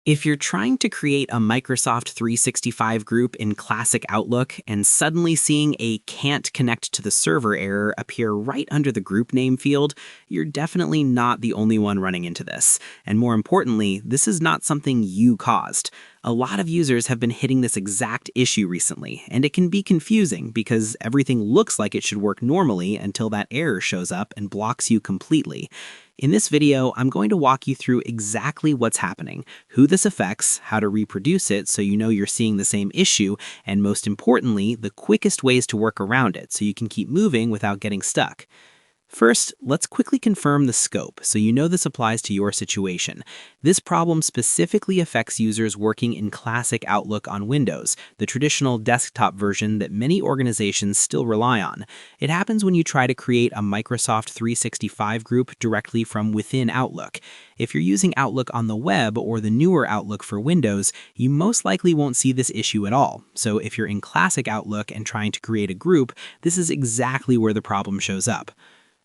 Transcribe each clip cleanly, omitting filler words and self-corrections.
If you're trying to create a Microsoft 365 group in Classic Outlook and suddenly seeing a "can't connect to the server" error appear right under the group name field, you're definitely not the only one running into this. And more importantly, this is not something you caused. A lot of users have been hitting this exact issue recently, and it can be confusing because everything looks like it should work normally until that error shows up and blocks you completely. In this video, I'm going to walk you through exactly what's happening, who this affects, how to reproduce it so you know you're seeing the same issue, and most importantly, the quickest ways to work around it so you can keep moving without getting stuck. First, let's quickly confirm the scope so you know this applies to your situation. This problem specifically affects users working in Classic Outlook on Windows, the traditional desktop version that many organizations still rely on. It happens when you try to create a Microsoft 365 group directly from within Outlook. If you're using Outlook on the web or the newer Outlook for Windows, you most likely won't see this issue at all. So if you're in Classic Outlook and trying to create a group, this is exactly where the problem shows up.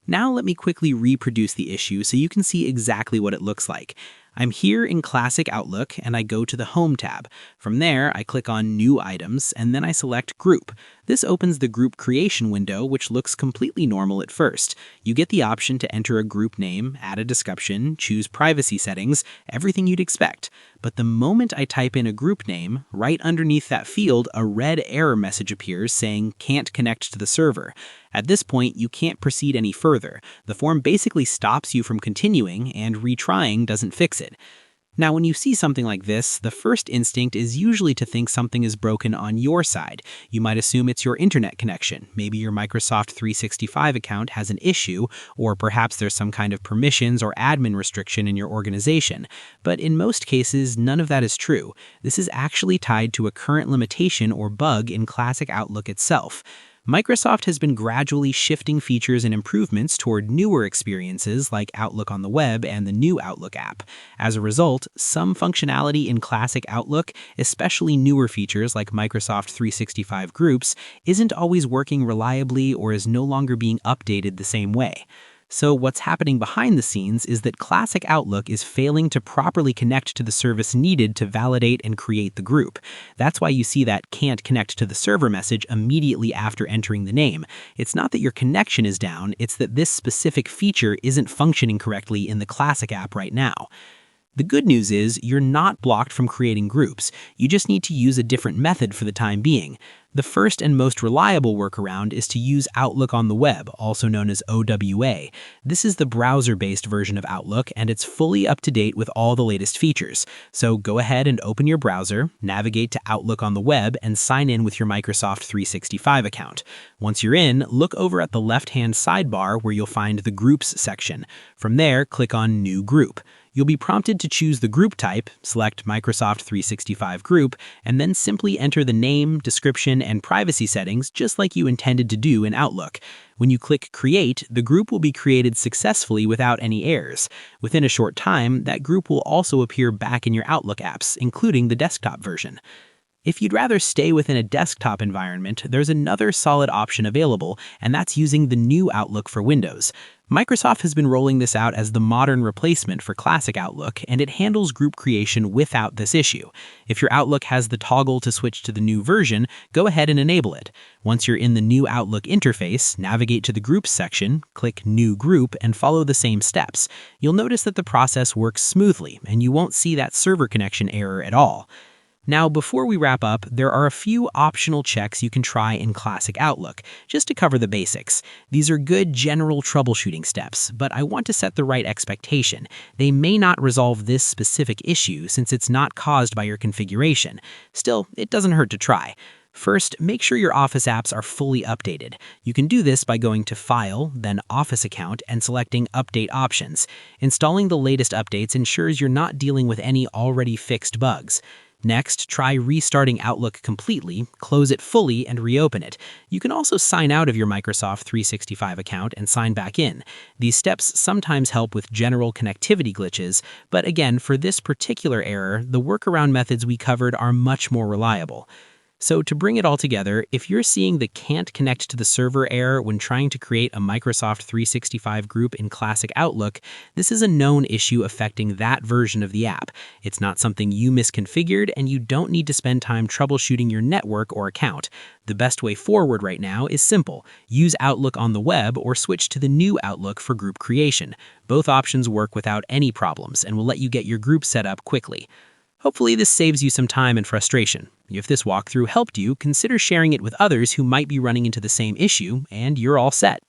Now let me quickly reproduce the issue so you can see exactly what it looks like. I'm here in Classic Outlook and I go to the Home tab. From there, I click on New Items and then I select Group. This opens the group creation window, which looks completely normal at first. You get the option to enter a group name, add a description, choose privacy settings, everything you'd expect. But the moment I type in a group name, right underneath that field, a red error message appears saying "can't connect to the server." At this point, you can't proceed any further. The form basically stops you from continuing, and retrying doesn't fix it. Now, when you see something like this, the first instinct is usually to think something is broken on your side. You might assume it's your internet connection. Maybe your Microsoft 365 account has an issue, or perhaps there's some kind of permissions or admin restriction in your organization. But in most cases, none of that is true. This is actually tied to a current limitation or bug in Classic Outlook itself. Microsoft has been gradually shifting features and improvements toward newer experiences like Outlook on the web and the new Outlook app. As a result, some functionality in Classic Outlook, especially newer features like Microsoft 365 Groups, isn't always working reliably or is no longer being updated the same way. So what's happening behind the scenes is that Classic Outlook is failing to properly connect to the service needed to validate and create the group. That's why you see that "can't connect to the server" message immediately after entering the name. It's not that your connection is down, it's that this specific feature isn't functioning correctly in the Classic app right now. The good news is you're not blocked from creating groups. You just need to use a different method for the time being. The first and most reliable workaround is to use Outlook on the web, also known as OWA. This is the browser-based version of Outlook, and it's fully up to date with all the latest features. So go ahead and open your browser, navigate to Outlook on the web, and sign in with your Microsoft 365 account. Once you're in, look over at the left-hand sidebar where you'll find the Groups section. From there, click on New Group. You'll be prompted to choose the group type, select Microsoft 365 Group, and then simply enter the name, description, and privacy settings just like you intended to do in Outlook. When you click Create, the group will be created successfully without any errors. Within a short time, that group will also appear back in your Outlook apps, including the desktop version. If you'd rather stay within a desktop environment, there's another solid option available, and that's using the new Outlook for Windows. Microsoft has been rolling this out as the modern replacement for Classic Outlook, and it handles group creation without this issue. If your Outlook has the toggle to switch to the new version, go ahead and enable it. Once you're in the new Outlook interface, navigate to the Groups section, click New Group, and follow the same steps. You'll notice that the process works smoothly, and you won't see that server connection error at all. Now, before we wrap up, there are a few optional checks you can try in Classic Outlook, just to cover the basics. These are good general troubleshooting steps, but I want to set the right expectation. They may not resolve this specific issue since it's not caused by your configuration. Still, it doesn't hurt to try. First, make sure your Office apps are fully updated. You can do this by going to File, then Office Account, and selecting Update Options. Installing the latest updates ensures you're not dealing with any already fixed bugs. Next, try restarting Outlook completely, close it fully, and reopen it. You can also sign out of your Microsoft 365 account and sign back in. These steps sometimes help with general connectivity glitches, but again, for this particular error, the workaround methods we covered are much more reliable. So to bring it all together, if you're seeing the can't connect to the server error when trying to create a Microsoft 365 group in Classic Outlook, this is a known issue affecting that version of the app. It's not something you misconfigured, and you don't need to spend time troubleshooting your network or account. The best way forward right now is simple. Use Outlook on the web or switch to the new Outlook for group creation. Both options work without any problems and will let you get your group set up quickly. Hopefully this saves you some time and frustration. If this walkthrough helped you, consider sharing it with others who might be running into the same issue, and you're all set.